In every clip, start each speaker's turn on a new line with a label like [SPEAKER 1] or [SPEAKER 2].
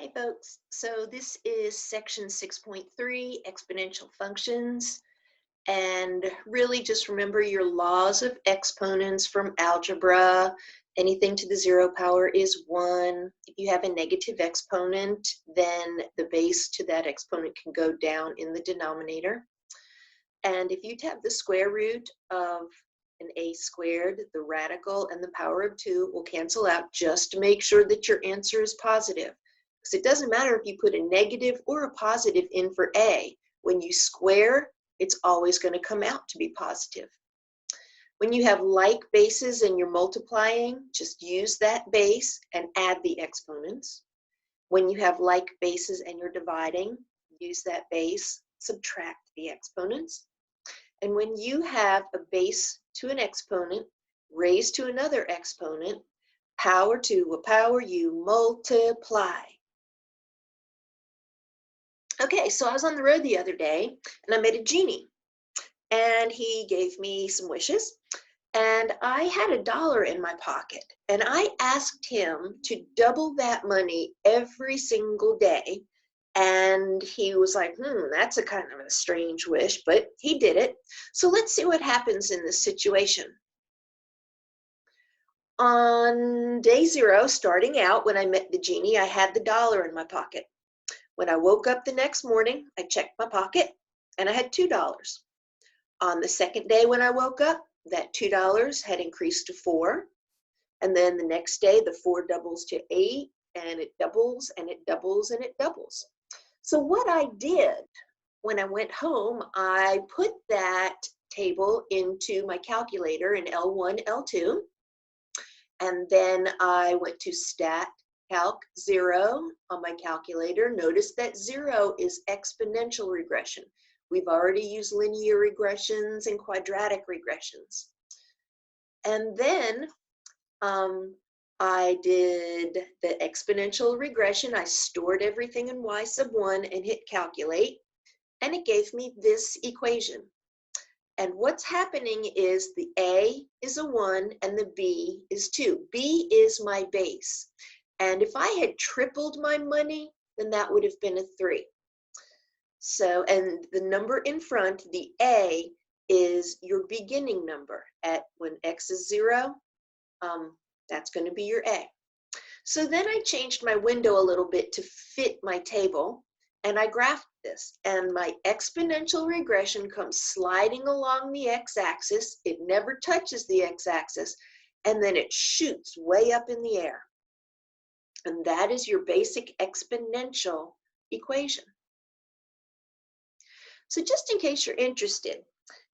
[SPEAKER 1] Hey folks, so this is section 6.3, exponential functions, and really just remember your laws of exponents from algebra. Anything to the 0 power is 1. If you have a negative exponent, then the base to that exponent can go down in the denominator. And if you have the square root of an a squared, the radical and the power of 2 will cancel out. Just make sure that your answer is positive. Because it doesn't matter if you put a negative or a positive in for a. When you square, it's always going to come out to be positive. When you have like bases and you're multiplying, just use that base and add the exponents. When you have like bases and you're dividing, use that base, subtract the exponents. And when you have a base to an exponent raised to another exponent, power to a power, you multiply. Okay, so I was on the road the other day and I met a genie and he gave me some wishes and I had $1 in my pocket and I asked him to double that money every single day. And he was like, that's a kind of a strange wish, but he did it. So let's see what happens in this situation. On day 0, starting out, when I met the genie, I had the $1 in my pocket. When I woke up the next morning, I checked my pocket and I had $2. On the second day when I woke up, that $2 had increased to 4. And then the next day, the 4 doubles to 8, and it doubles and it doubles and it doubles. So what I did when I went home, I put that table into my calculator in L1, L2, and then I went to Stat Calc 0 on my calculator. Notice that 0 is exponential regression. We've already used linear regressions and quadratic regressions. And then I did the exponential regression. I stored everything in y sub 1 and hit calculate, and it gave me this equation. And what's happening is the a is a 1 and the b is 2. B is my base. And if I had tripled my money, then that would have been a 3. So, and the number in front, the a, is your beginning number. At when x is 0, that's going to be your a. So then I changed my window a little bit to fit my table, and I graphed this. And my exponential regression comes sliding along the x-axis. It never touches the x-axis, and then it shoots way up in the air. And that is your basic exponential equation. So just in case you're interested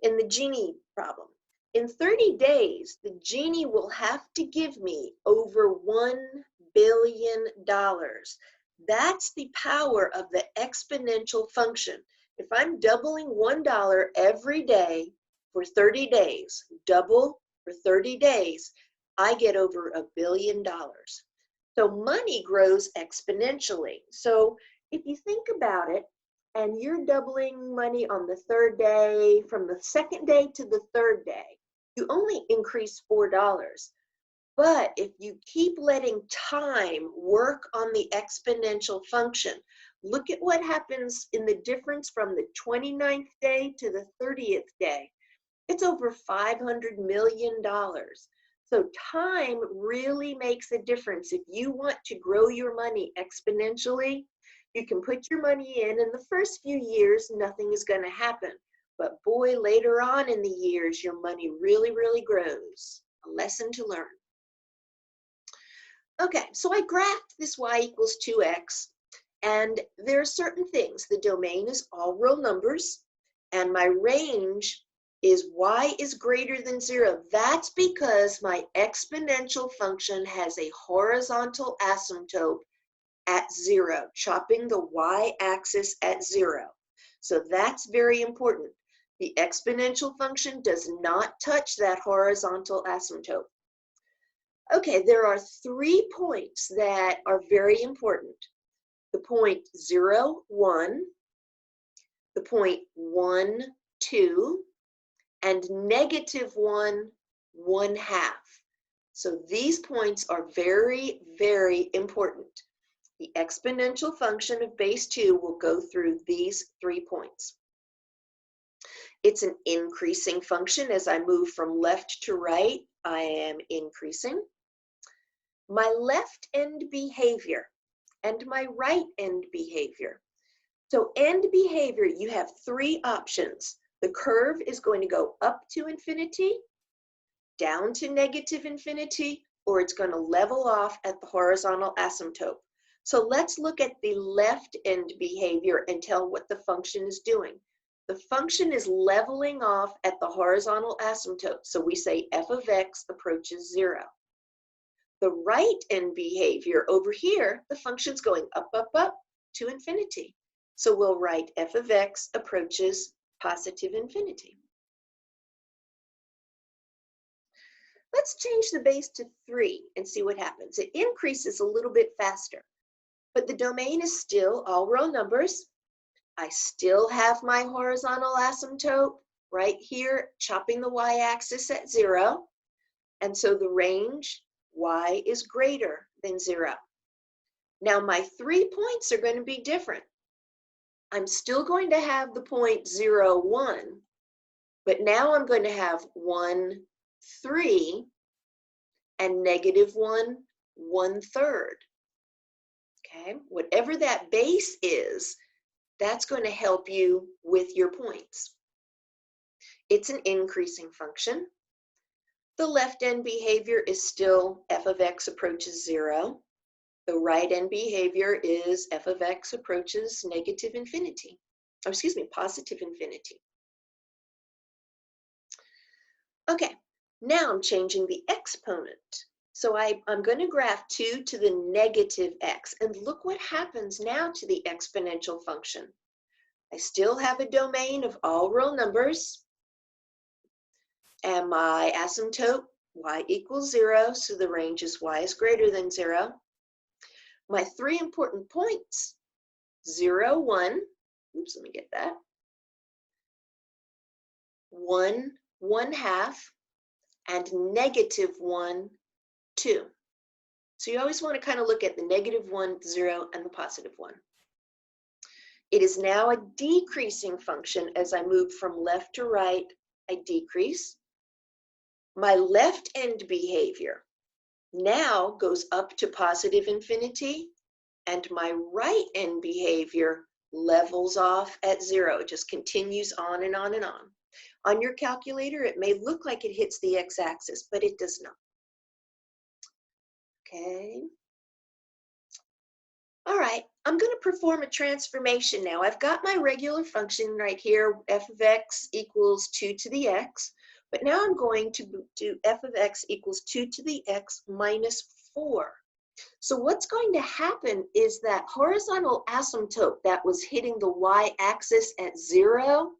[SPEAKER 1] in the genie problem, in 30 days, the genie will have to give me over $1 billion. That's the power of the exponential function. If I'm doubling $1 every day for 30 days, double for 30 days, I get over $1 billion. So money grows exponentially. So if you think about it, and you're doubling money on the 3rd day, from the 2nd day to the 3rd day, you only increase $4. But if you keep letting time work on the exponential function, look at what happens in the difference from the 29th day to the 30th day. It's over $500 million. So time really makes a difference. If you want to grow your money exponentially, you can put your money in the first few years, nothing is going to happen. But boy, later on in the years, your money really, really grows. A lesson to learn. Okay, so I graphed this y equals 2x, and there are certain things. The domain is all real numbers, and my range is y is greater than 0. That's because my exponential function has a horizontal asymptote at 0, chopping the y-axis at 0. So that's very important. The exponential function does not touch that horizontal asymptote. Okay, there are 3 points that are very important. The point 0, 1, the point 1, 2, and -1, 1/2. So these points are very, very important. The exponential function of base 2 will go through these 3 points. It's an increasing function. As I move from left to right, I am increasing. My left end behavior and my right end behavior. So end behavior, you have 3 options. The curve is going to go up to infinity, down to negative infinity, or it's going to level off at the horizontal asymptote. So let's look at the left end behavior and tell what the function is doing. The function is leveling off at the horizontal asymptote. So we say f of x approaches 0. The right end behavior over here, the function's going up, up, up to infinity. So we'll write f of x approaches positive infinity. Let's change the base to 3 and see what happens. It increases a little bit faster, but the domain is still all real numbers. I still have my horizontal asymptote right here, chopping the y-axis at 0. And so the range, y is greater than 0. Now my 3 points are going to be different. I'm still going to have the point 0, 1, but now I'm going to have 1, 3, and negative 1, 1/3. Okay, whatever that base is, that's going to help you with your points. It's an increasing function. The left end behavior is still f of x approaches 0. The right end behavior is f of x approaches negative infinity. Oh, excuse me, positive infinity. Okay, now I'm changing the exponent. So I'm going to graph 2 to the negative x, and look what happens now to the exponential function. I still have a domain of all real numbers, and my asymptote, y equals 0, so the range is y is greater than 0. My 3 important points, 0, 1, oops, let me get that, 1, 1/2, and negative 1, 2. So you always want to kind of look at the negative 1, 0, and the positive 1. It is now a decreasing function. As I move from left to right, I decrease. My left end behavior now goes up to positive infinity, and my right end behavior levels off at 0. It just continues on and on and on. On your calculator, it may look like it hits the x-axis, but it does not. Okay. All right, I'm going to perform a transformation now. I've got my regular function right here, f of x equals 2 to the x, but now I'm going to do f of x equals 2 to the x minus 4. So what's going to happen is that horizontal asymptote that was hitting the y-axis at 0,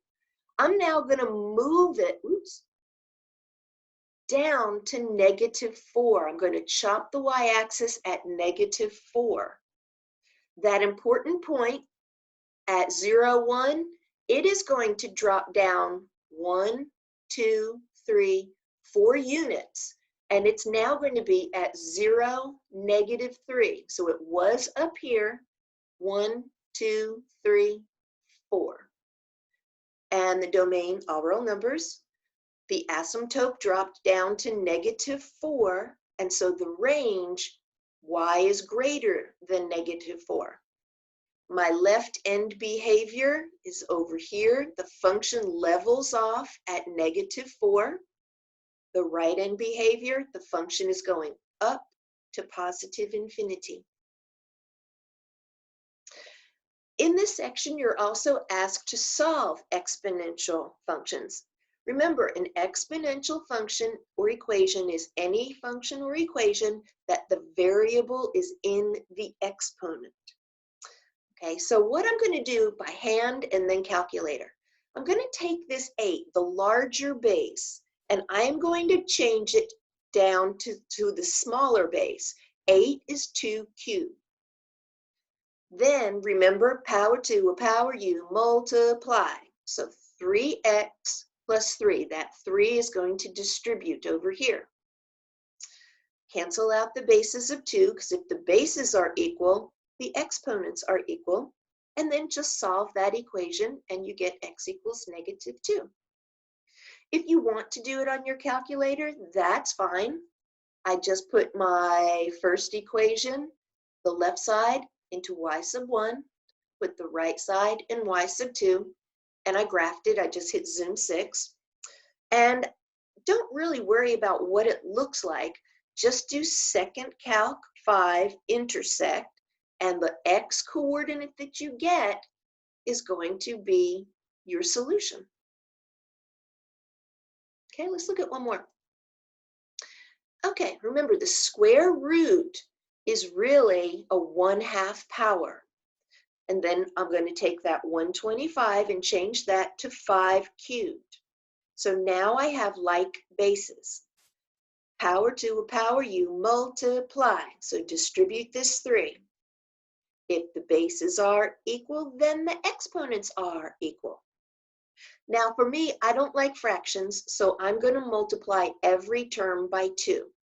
[SPEAKER 1] I'm now going to move it, oops, down to negative 4. I'm going to chop the y-axis at negative 4. That important point at 0, 1, it is going to drop down 1, 2, 3, 4 units. And it's now going to be at 0, negative 3. So it was up here, 1, 2, 3, 4. And the domain, all real numbers. The asymptote dropped down to negative 4. And so the range, y is greater than negative 4. My left end behavior is over here. The function levels off at negative 4. The right end behavior, the function is going up to positive infinity. In this section, you're also asked to solve exponential functions. Remember, an exponential function or equation is any function or equation that the variable is in the exponent. Okay, so what I'm going to do by hand and then calculator, I'm going to take this 8, the larger base, and I'm going to change it down to the smaller base. 8 is 2 cubed. Then remember, power 2 will power u, multiply. So 3x plus 3, that 3 is going to distribute over here. Cancel out the bases of 2, because if the bases are equal, the exponents are equal, and then just solve that equation and you get x equals -2. If you want to do it on your calculator, that's fine. I just put my first equation, the left side, into y sub 1, put the right side in y sub 2, and I graphed it. I just hit zoom 6. And don't really worry about what it looks like. Just do second calc 5 intersect, and the x coordinate that you get is going to be your solution. Okay, let's look at one more. Okay, remember the square root is really a 1/2 power. And then I'm going to take that 125 and change that to 5 cubed. So now I have like bases. Power to a power, you multiply. So distribute this 3. If the bases are equal, then the exponents are equal. Now for me, I don't like fractions, so I'm going to multiply every term by 2.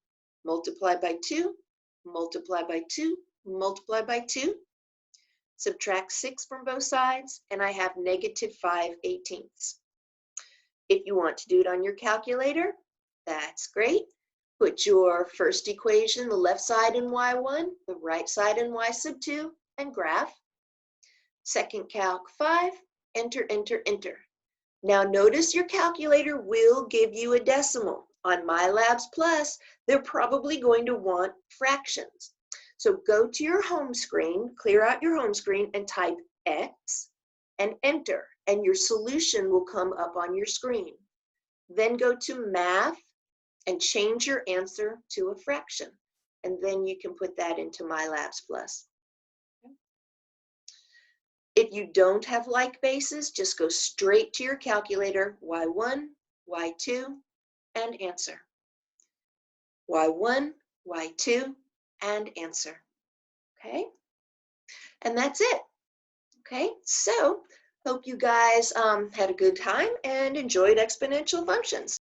[SPEAKER 1] Multiply by 2, multiply by 2, multiply by 2. Subtract 6 from both sides, and I have -5/18. If you want to do it on your calculator, that's great. Put your first equation, the left side in y1, the right side in y sub 2, and graph. Second calc 5, enter, enter, enter. Now notice your calculator will give you a decimal. On MyLabs Plus, they're probably going to want fractions. So go to your home screen, clear out your home screen, and type X and enter, and your solution will come up on your screen. Then go to Math and change your answer to a fraction, and then you can put that into MyLabs Plus. If you don't have like bases, just go straight to your calculator, y1, y2, and answer. y1, y2, and answer. Okay? And that's it. Okay? So, hope you guys had a good time and enjoyed exponential functions.